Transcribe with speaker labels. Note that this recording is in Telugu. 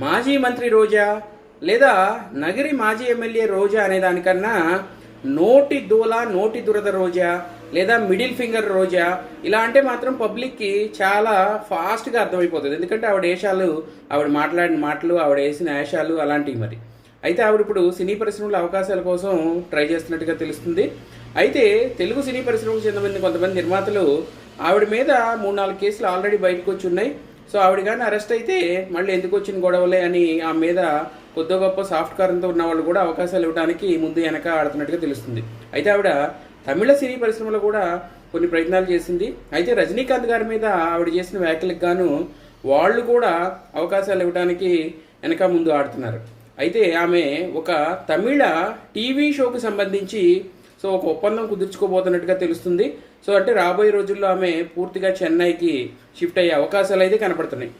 Speaker 1: మాజీ మంత్రి రోజా లేదా నగరి మాజీ ఎమ్మెల్యే రోజా అనే దానికన్నా నోటి దూల నోటి దురద రోజా లేదా మిడిల్ ఫింగర్ రోజా ఇలా అంటే మాత్రం పబ్లిక్కి చాలా ఫాస్ట్గా అర్థమైపోతుంది. ఎందుకంటే ఆవిడ వేషాలు, ఆవిడ మాట్లాడిన మాటలు, ఆవిడ వేసిన వేషాలు అలాంటివి. మరి అయితే ఆవిడ ఇప్పుడు సినీ పరిశ్రమలో అవకాశాల కోసం ట్రై చేస్తున్నట్టుగా తెలుస్తుంది. అయితే తెలుగు సినీ పరిశ్రమకు చెందిన కొంతమంది నిర్మాతలు ఆవిడ మీద 3-4 కేసులు ఆల్రెడీ బయటకు వచ్చి ఉన్నాయి. సో ఆవిడ కానీ అరెస్ట్ అయితే మళ్ళీ ఎందుకు వచ్చిన గొడవలే అని ఆమె మీద కొద్ది గొప్ప సాఫ్ట్ కారంతో ఉన్న వాళ్ళు కూడా అవకాశాలు ఇవ్వడానికి ముందు వెనక ఆడుతున్నట్టుగా తెలుస్తుంది. అయితే ఆవిడ తమిళ సినీ పరిశ్రమలో కూడా కొన్ని ప్రయత్నాలు చేసింది. అయితే రజనీకాంత్ గారి మీద ఆవిడ చేసిన వ్యాఖ్యలకు గాను వాళ్ళు కూడా అవకాశాలు ఇవ్వడానికి వెనక ముందు ఆడుతున్నారు. అయితే ఆమె ఒక తమిళ టీవీ షోకి సంబంధించి ఒక ఒప్పందం కుదుర్చుకోబోతున్నట్టుగా తెలుస్తుంది. అంటే రాబోయే రోజుల్లో ఆమె పూర్తిగా చెన్నైకి షిఫ్ట్ అయ్యే అవకాశాలు అయితే కనపడుతున్నాయి.